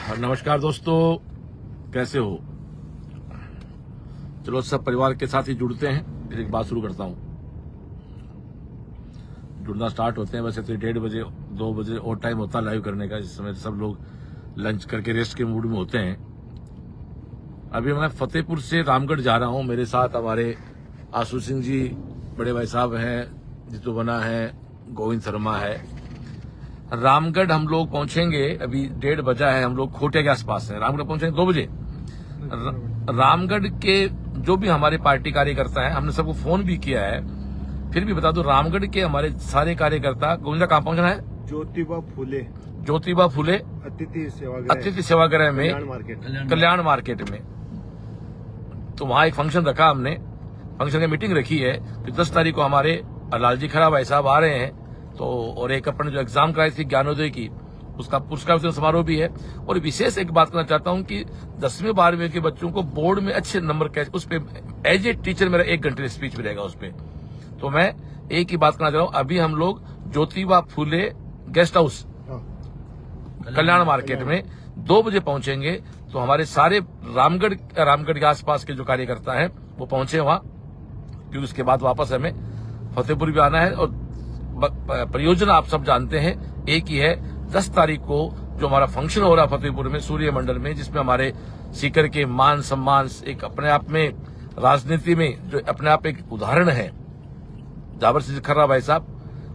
नमस्कार दोस्तों, कैसे हो? चलो सब परिवार के साथ ही जुड़ते हैं। फिर एक बात शुरू करता हूं। जुड़ना स्टार्ट होते हैं वैसे तो 1:30 बजे 2 बजे और टाइम होता है लाइव करने का, जिस समय सब लोग लंच करके रेस्ट के मूड में होते हैं। अभी मैं फतेहपुर से रामगढ़ जा रहा हूं। मेरे साथ हमारे आशु सिंह जी बड़े भाई साहब हैं, जितू बना है, गोविंद शर्मा है। रामगढ़ हम लोग पहुंचेंगे, अभी 1:30 बजा है, हम लोग खोटे के आसपास है। रामगढ़ पहुंचेंगे 2 बजे। रामगढ़ के जो भी हमारे पार्टी कार्यकर्ता है, हमने सबको फोन भी किया है। फिर भी बता दो, रामगढ़ के हमारे सारे कार्यकर्ता गोविंदा कहाँ पहुंचना है? ज्योतिबा फुले अतिथि सेवागृह में, कल्याण मार्केट में। तो वहां एक फंक्शन रखा हमने, फंक्शन की मीटिंग रखी है। तो 10 तारीख को हमारे लालजी खरा भाई साहब आ रहे हैं। तो और एक अपन जो एग्जाम कराई थी ज्ञानोदय की, उसका पुरस्कार वितरण समारोह भी है। और विशेष एक बात करना चाहता हूं कि 10वीं 12वीं के बच्चों को बोर्ड में अच्छे नंबर कैसे, उस पर एज ए टीचर मेरा 1 घंटे स्पीच भी रहेगा उस पर। तो मैं एक ही बात करना चाह रहा हूं, अभी हम लोग ज्योतिबा फुले गेस्ट हाउस कल्याण मार्केट में 2 बजे पहुंचेंगे। तो हमारे सारे रामगढ़ के आसपास के जो कार्यकर्ता हैं वो पहुंचे वहां, क्योंकि उसके बाद वापस हमें फतेहपुर भी आना है। और परियोजना आप सब जानते हैं, एक ही है। 10 तारीख को जो हमारा फंक्शन हो रहा है फतेहपुर में सूर्य मंडल में, जिसमें हमारे सीकर के मान सम्मान एक अपने आप में राजनीति में जो अपने आप एक उदाहरण है, जाबर सिंह खर्रा भाई साहब,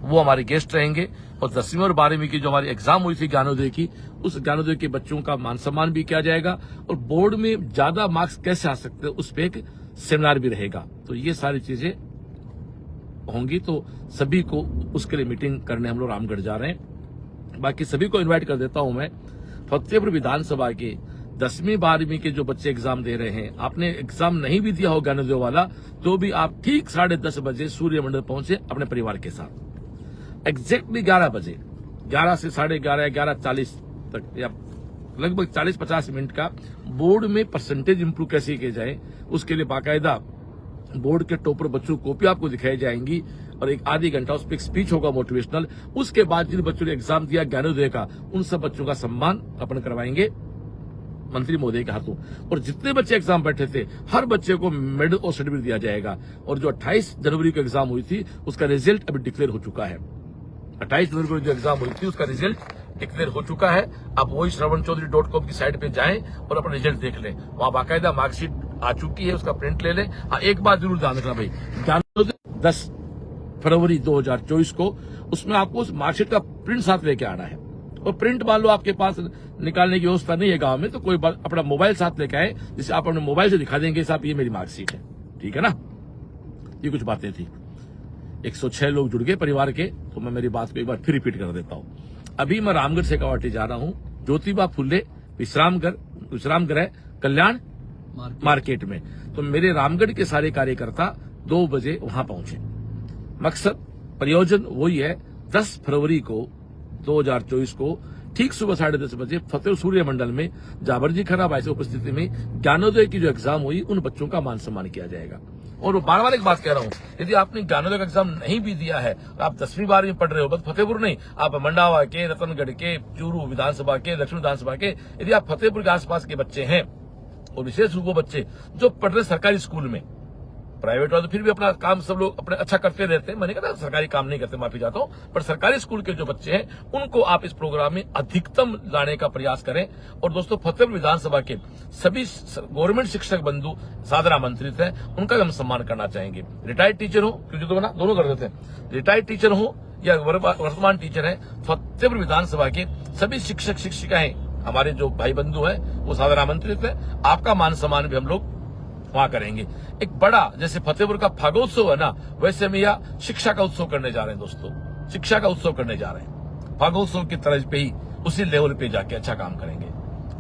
वो हमारे गेस्ट रहेंगे। और 10वीं और 12वीं की जो हमारी एग्जाम हुई थी ज्ञानोदय की, उस ज्ञानोदय के बच्चों का मान सम्मान भी किया जाएगा। और बोर्ड में ज्यादा मार्क्स कैसे आ सकते हैं उस पर एक सेमिनार भी रहेगा। तो ये सारी चीजें होंगी। तो सभी को उसके लिए मीटिंग करने हम लोग रामगढ़ जा रहे हैं। बाकी सभी को इनवाइट कर देता हूं मैं। फतेहपुर विधानसभा के 10वीं 12वीं के जो बच्चे एग्जाम दे रहे हैं, आपने एग्जाम नहीं भी दिया हो ज्ञानोदय वाला, तो भी आप ठीक 10:30 बजे सूर्य मंडल पहुंचे अपने परिवार के साथ। एग्जैक्टली 11 बजे, 11 से 11:30, 11:40 तक, या लगभग 40-50 मिनट का बोर्ड में परसेंटेज इंप्रूव कैसे किए जाए, उसके लिए बाकायदा बोर्ड के टॉपर बच्चों को कॉपी आपको दिखाई जाएंगी। और एक आधी घंटा उस पर एक स्पीच होगा मोटिवेशनल। उसके बाद जिन बच्चों ने एग्जाम दिया ज्ञानोदय का, उन सब बच्चों का सम्मान अपन करवाएंगे मंत्री महोदय के हाथों। और जितने बच्चे एग्जाम बैठे थे, हर बच्चे को मेडल और सर्टिफिकेट दिया जाएगा। और जो 28 जनवरी को एग्जाम हुई थी, उसका रिजल्ट अभी डिक्लेयर हो चुका है। 28 जनवरी को जो एग्जाम हुई थी, उसका रिजल्ट डिक्लेयर हो चुका है। आप वही shravanchaudhary.com की साइट पे जाएं और अपना रिजल्ट देख लें। वहां बाकायदा मार्कशीट आ चुकी है, उसका प्रिंट ले लें। हाँ, एक बात जरूर ध्यान रखना भाई, ज्ञानोदय 10 फरवरी 2024 को, उसमें आपको उस मार्कशीट का प्रिंट साथ लेके आना है। और प्रिंट मान लो आपके पास निकालने की व्यवस्था नहीं है गांव में, तो कोई बात, अपना मोबाइल साथ लेके आए, जिसे आप अपने मोबाइल से दिखा देंगे साहब ये मेरी मार्कशीट है। ठीक है ना? ये कुछ बातें थी। 106 लोग जुड़ गए परिवार के। तो मैं मेरी बात को एक बार फिर रिपीट कर देता हूं। अभी मैं रामगढ़ से शेखावाटी जा रहा हूं, ज्योतिबा फुले विश्राम गृह कल्याण मार्केट में। तो मेरे रामगढ़ के सारे कार्यकर्ता 2 बजे वहां पहुंचे। मकसद प्रयोजन वही है, 10 फरवरी को 2024 को ठीक सुबह 10:30 बजे फतेहपुर सूर्य मंडल में जाबर जी खरा भाई से उपस्थिति में ज्ञानोदय की जो एग्जाम हुई, उन बच्चों का मान सम्मान किया जाएगा। और बार बार एक बात कह रहा हूं, यदि आपने ज्ञानोदय का एग्जाम नहीं भी दिया है, आप 10वीं 12वीं पढ़ रहे हो, बस फतेहपुर नहीं, आप मंडावा के, रतनगढ़ के, चूरू विधानसभा के, लक्ष्मी विधानसभा के, यदि आप फतेहपुर के आसपास के बच्चे हैं, और विशेष रूप से बच्चे जो पढ़ रहे सरकारी स्कूल में, प्राइवेट वाले तो फिर भी अपना काम सब लोग अपने अच्छा करते रहते हैं, मैंने कहा सरकारी काम नहीं करते, माफी चाहता हूं, पर सरकारी स्कूल के जो बच्चे हैं उनको आप इस प्रोग्राम में अधिकतम लाने का प्रयास करें। और दोस्तों, फतेहपुर विधानसभा के सभी गवर्नमेंट शिक्षक बंधु सादर आमंत्रित हैं, उनका भी हम सम्मान करना चाहेंगे। रिटायर्ड टीचर हो, क्योंकि तो ना दोनों कर देते हैं, रिटायर्ड टीचर हो या वर्तमान टीचर है, फतेहपुर विधानसभा के सभी शिक्षक शिक्षिकाएं हमारे जो भाई बंधु हैं वो सादर आमंत्रित है। आपका मान सम्मान भी हम लोग वहां करेंगे। एक बड़ा, जैसे फतेहपुर का फागोत्सव है ना, वैसे हम यहाँ शिक्षा का उत्सव करने जा रहे हैं दोस्तों, शिक्षा का उत्सव करने जा रहे हैं। फागोत्सव की तरह पे ही उसी लेवल पे जाके अच्छा काम करेंगे।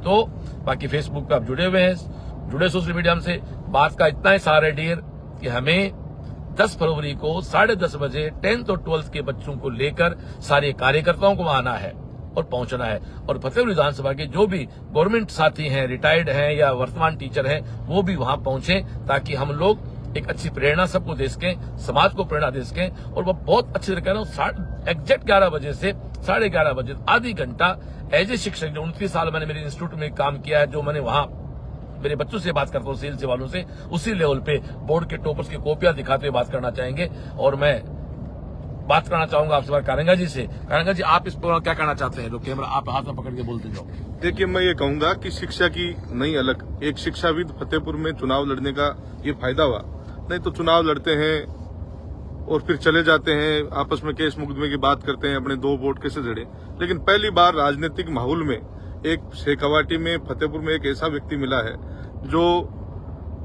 तो बाकी फेसबुक पे आप जुड़े हुए हैं, जुड़े सोशल मीडिया से, बात का इतना ही सारा है डियर कि हमें 10 फरवरी को 10:30 बजे 10th और 12th के बच्चों को लेकर सारे कार्यकर्ताओं को आना है और पहुंचना है। और फतेहपुर विधानसभा के जो भी गवर्नमेंट साथी हैं, रिटायर्ड हैं या वर्तमान टीचर हैं, वो भी वहां पहुंचे, ताकि हम लोग एक अच्छी प्रेरणा सबको दे सकें, समाज को प्रेरणा दे सकें। और वो बहुत अच्छी तरह कह रहा हूँ, एग्जैक्ट 11 बजे से 11:30 बजे आधी घंटा एज ए शिक्षक, जो 29 साल मैंने मेरे इंस्टीट्यूट में काम किया है, जो मैंने वहां मेरे बच्चों से बात करता हूँ, सेल्स वालों से, उसी लेवल पे बोर्ड के टॉपर्स की कॉपियां दिखाते हुए बात करना चाहेंगे। और मैं बात करना चाहूंगा आपसे कारेंगा जी से। कारेंगा जी, आप इस पर क्या कहना चाहते हैं? लोग कैमरा आप हाथ में पकड़ के बोलते जाओ। देखिए, मैं ये कहूंगा कि शिक्षा की नई अलग एक शिक्षाविद फतेहपुर में चुनाव लड़ने का ये फायदा हुआ। नहीं तो चुनाव लड़ते हैं और फिर चले जाते हैं, आपस में केस मुकदमे की बात करते हैं, अपने 2 वोट कैसे जड़े। लेकिन पहली बार राजनीतिक माहौल में एक शेखावाटी में फतेहपुर में एक ऐसा व्यक्ति मिला है जो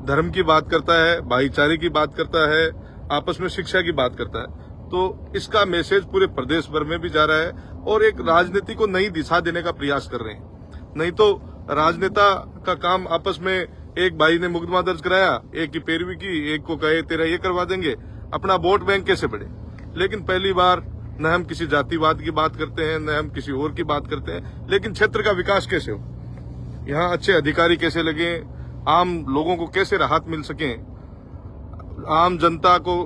धर्म की बात करता है, भाईचारे की बात करता है, आपस में शिक्षा की बात करता है। तो इसका मैसेज पूरे प्रदेश भर में भी जा रहा है और एक राजनीति को नई दिशा देने का प्रयास कर रहे हैं। नहीं तो राजनेता का काम आपस में, एक भाई ने मुकदमा दर्ज कराया, एक की पैरवी की, एक को कहे तेरा ये करवा देंगे, अपना वोट बैंक कैसे बढ़े। लेकिन पहली बार न हम किसी जातिवाद की बात करते हैं, न हम किसी और की बात करते हैं, लेकिन क्षेत्र का विकास कैसे हो, यहाँ अच्छे अधिकारी कैसे लगे, आम लोगों को कैसे राहत मिल सके, आम जनता को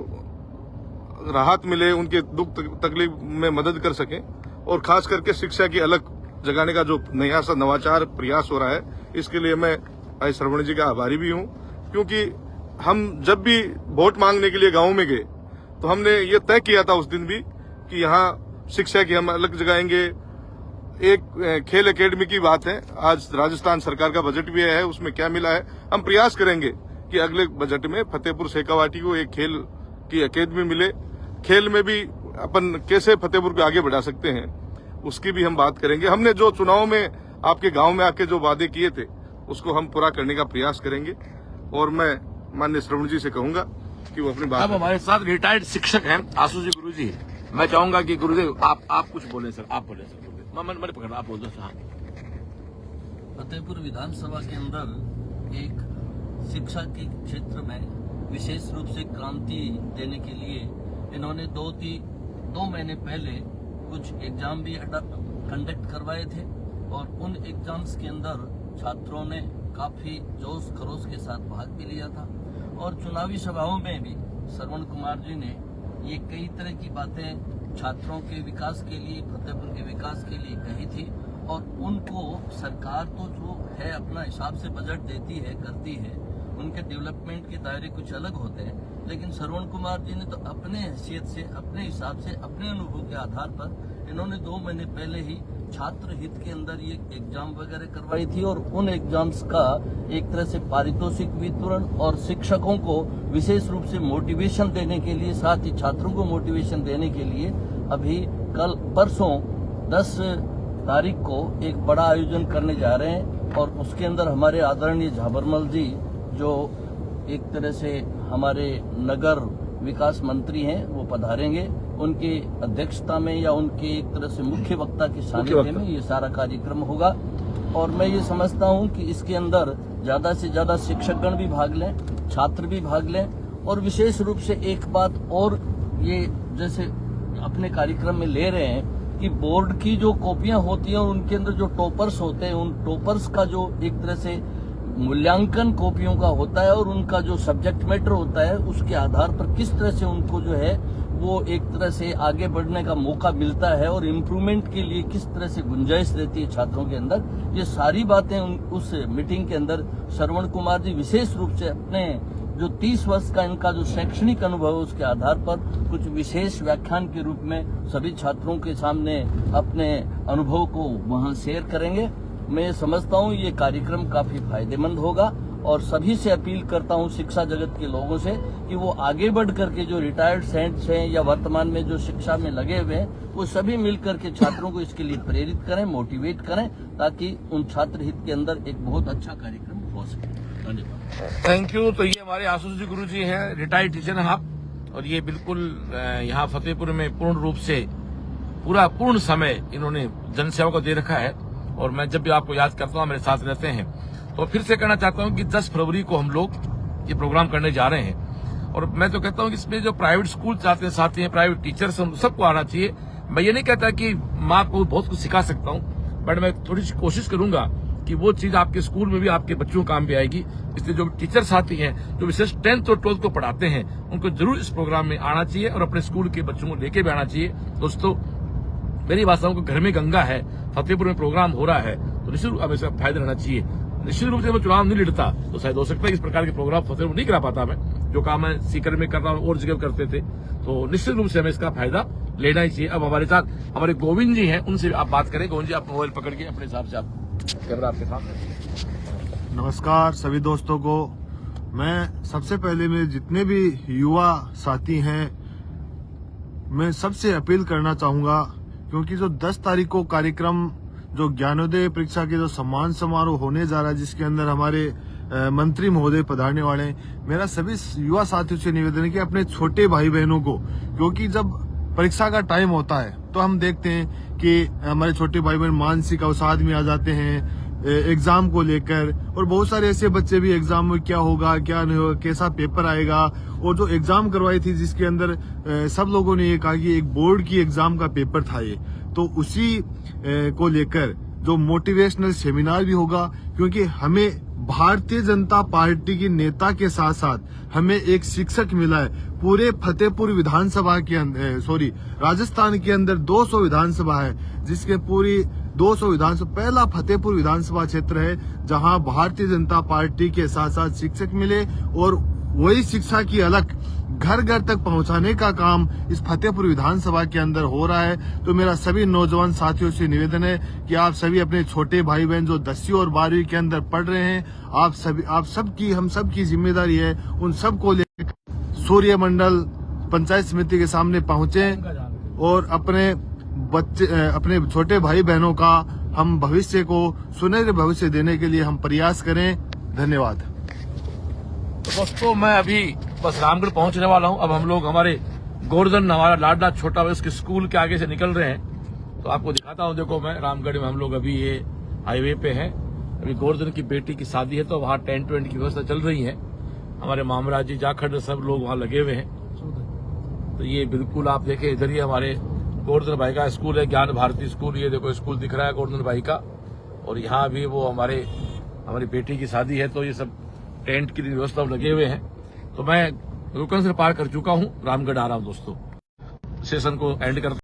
राहत मिले, उनके दुख तकलीफ में मदद कर सके, और खास करके शिक्षा की अलग जगाने का जो नया सा नवाचार प्रयास हो रहा है, इसके लिए मैं भाई श्रवण जी का आभारी भी हूं। क्योंकि हम जब भी वोट मांगने के लिए गांव में गए तो हमने ये तय किया था उस दिन भी कि यहाँ शिक्षा की हम अलग जगाएंगे। एक खेल एकेडमी की बात है, आज राजस्थान सरकार का बजट भी है, उसमें क्या मिला है, हम प्रयास करेंगे कि अगले बजट में फतेहपुर शेखावाटी को एक खेल की एकेडमी मिले। खेल में भी अपन कैसे फतेहपुर को आगे बढ़ा सकते हैं, उसकी भी हम बात करेंगे। हमने जो चुनाव में आपके गांव में आके जो वादे किए थे, उसको हम पूरा करने का प्रयास करेंगे। और मैं माननीय श्रवण जी से कहूंगा कि वो अपनी बात। अब हमारे साथ रिटायर्ड शिक्षक हैं आशुष जी गुरु जी। मैं चाहूंगा कि गुरुदेव आप कुछ बोले सर, आप बोले सर। मैंने पकड़ा, आप बोल दो सर। फतेहपुर विधानसभा के अंदर एक शिक्षा के क्षेत्र में विशेष रूप से क्रांति देने के लिए इन्होंने 2 महीने पहले कुछ एग्जाम भी कंडक्ट करवाए थे और उन एग्जाम्स के अंदर छात्रों ने काफी जोश खरोश के साथ भाग भी लिया था। और चुनावी सभाओं में भी श्रवण कुमार जी ने ये कई तरह की बातें छात्रों के विकास के लिए, फतेहपुर के विकास के लिए कही थी। और उनको सरकार तो जो है अपना हिसाब से बजट देती है, करती है, उनके डेवलपमेंट के दायरे कुछ अलग होते हैं, लेकिन श्रवण कुमार जी ने तो अपने हैसियत से, अपने हिसाब से, अपने अनुभव के आधार पर इन्होंने 2 महीने पहले ही छात्र हित के अंदर ये एग्जाम वगैरह करवाई थी। और उन एग्जाम्स का एक तरह से पारितोषिक वितरण और शिक्षकों को विशेष रूप से मोटिवेशन देने के लिए, साथ ही छात्रों को मोटिवेशन देने के लिए अभी कल परसों 10 तारीख को एक बड़ा आयोजन करने जा रहे हैं। और उसके अंदर हमारे आदरणीय झाबरमल जी, जो एक तरह से हमारे नगर विकास मंत्री हैं, वो पधारेंगे। उनकी अध्यक्षता में या उनके एक तरह से मुख्य वक्ता के सानिध्य में ये सारा कार्यक्रम होगा। और मैं ये समझता हूँ कि इसके अंदर ज्यादा से ज्यादा शिक्षकगण भी भाग लें, छात्र भी भाग लें। और विशेष रूप से एक बात और ये जैसे अपने कार्यक्रम में ले रहे हैं कि बोर्ड की जो कॉपियां होती हैं उनके अंदर जो टॉपर्स होते हैं, उन टॉपर्स का जो एक तरह से मूल्यांकन कॉपियों का होता है और उनका जो सब्जेक्ट मैटर होता है, उसके आधार पर किस तरह से उनको जो है वो एक तरह से आगे बढ़ने का मौका मिलता है और इम्प्रूवमेंट के लिए किस तरह से गुंजाइश रहती है छात्रों के अंदर, ये सारी बातें उस मीटिंग के अंदर श्रवण कुमार जी विशेष रूप से अपने जो 30 वर्ष का इनका जो शैक्षणिक अनुभव है उसके आधार पर कुछ विशेष व्याख्यान के रूप में सभी छात्रों के सामने अपने अनुभव को वहां शेयर करेंगे। मैं समझता हूं ये कार्यक्रम काफी फायदेमंद होगा और सभी से अपील करता हूं शिक्षा जगत के लोगों से कि वो आगे बढ़ करके जो रिटायर्ड सेंट्स हैं या वर्तमान में जो शिक्षा में लगे हुए हैं, वो सभी मिलकर के छात्रों को इसके लिए प्रेरित करें, मोटिवेट करें, ताकि उन छात्र हित के अंदर एक बहुत अच्छा कार्यक्रम हो सके। धन्यवाद। Thank you. तो ये हमारे आशुष जी गुरु जी हैं, रिटायर्ड टीचर हैं आप, और ये बिल्कुल यहाँ फतेहपुर में पूर्ण रूप से पूर्ण समय इन्होंने जनसेवा को दे रखा है। और मैं जब भी आपको याद करता हूँ, मेरे साथ रहते हैं। तो फिर से कहना चाहता हूँ कि 10 फरवरी को हम लोग ये प्रोग्राम करने जा रहे हैं। और मैं तो कहता हूँ कि इसमें जो प्राइवेट स्कूल चाहते हैं साथी हैं, प्राइवेट टीचर्स, सबको आना चाहिए। मैं ये नहीं कहता कि मैं आपको बहुत कुछ सिखा सकता हूँ, बट मैं थोड़ी सी कोशिश करूंगा कि वो चीज आपके स्कूल में भी आपके बच्चों को काम भी आएगी। इसलिए जो टीचर साथी हैं, जो विशेष 10th और 12th को पढ़ाते हैं, उनको जरूर इस प्रोग्राम में आना चाहिए और अपने स्कूल के बच्चों को लेके भी आना चाहिए। दोस्तों, मेरी भाषाओं को घर में गंगा है, फतेहपुर में प्रोग्राम हो रहा है, तो निश्चित रूप हमें इसका फायदा रहना चाहिए। निश्चित रूप से मैं चुनाव नहीं लड़ता तो शायद हो सकता है इस प्रकार के प्रोग्राम फतेहपुर नहीं करा पाता मैं, जो काम मैं सीकर में कर रहा हूँ और जगह करते थे। तो निश्चित रूप से हमें इसका फायदा लेना ही चाहिए। अब हमारे साथ हमारे गोविंद जी हैं, उनसे आप बात करें। गोविंद जी, आप मोबाइल पकड़ के अपने हिसाब से आप कैमरा आपके सामने। नमस्कार सभी दोस्तों को। मैं सबसे पहले मेरे जितने भी युवा साथी हैं, मैं सबसे अपील करना चाहूंगा, क्योंकि जो 10 तारीख को कार्यक्रम जो ज्ञानोदय परीक्षा के जो सम्मान समारोह होने जा रहा है, जिसके अंदर हमारे मंत्री महोदय पधारने वाले हैं, मेरा सभी युवा साथियों से निवेदन है कि अपने छोटे भाई बहनों को, क्योंकि जब परीक्षा का टाइम होता है तो हम देखते हैं कि हमारे छोटे भाई बहन मानसिक अवसाद में आ जाते हैं एग्जाम को लेकर, और बहुत सारे ऐसे बच्चे भी एग्जाम में क्या होगा क्या नहीं होगा, कैसा पेपर आएगा। और जो एग्जाम करवाई थी जिसके अंदर सब लोगों ने ये कहा कि एक बोर्ड की एग्जाम का पेपर था ये, तो उसी को लेकर जो मोटिवेशनल सेमिनार भी होगा, क्योंकि हमें भारतीय जनता पार्टी की नेता के साथ साथ हमें एक शिक्षक मिला है। पूरे फतेहपुर विधानसभा के अंदर राजस्थान के अंदर 200 विधानसभा है, जिसके पूरी 200 विधानसभा पहला फतेहपुर विधानसभा क्षेत्र है जहां भारतीय जनता पार्टी के साथ साथ शिक्षक मिले, और वही शिक्षा की अलग घर घर तक पहुंचाने का काम इस फतेहपुर विधानसभा के अंदर हो रहा है। तो मेरा सभी नौजवान साथियों से निवेदन है कि आप सभी अपने छोटे भाई बहन जो 10वीं और 12वीं के अंदर पढ़ रहे हैं, हम सबकी जिम्मेदारी है उन सबको लेकर सूर्य मंडल पंचायत समिति के सामने पहुंचे और अपने छोटे भाई बहनों का हम भविष्य को सुनहरे भविष्य देने के लिए हम प्रयास करें। धन्यवाद। तो दोस्तों, मैं अभी बस रामगढ़ पहुंचने वाला हूं। अब हम लोग हमारे गोवर्धन, हमारा लाडला छोटा भाई, उसके स्कूल के आगे से निकल रहे हैं, तो आपको दिखाता हूं। देखो, मैं रामगढ़ में हम लोग अभी ये हाईवे पे हैं। अभी गोवर्धन की बेटी की शादी है, तो वहाँ टेंट वेंट की व्यवस्था चल रही है। हमारे मामराज जी, जाखड़, सब लोग वहाँ लगे हुए हैं। तो ये बिल्कुल आप देखें, इधर ही हमारे गोवर्धन भाई का स्कूल है, ज्ञान भारती स्कूल। ये देखो स्कूल दिख रहा है गोवर्धन भाई का, और यहाँ भी वो हमारी बेटी की शादी है, तो ये सब टेंट की व्यवस्था लगे हुए हैं। तो मैं रुकन से पार कर चुका हूँ, रामगढ़ आ रहा हूँ दोस्तों। सेशन को एंड करते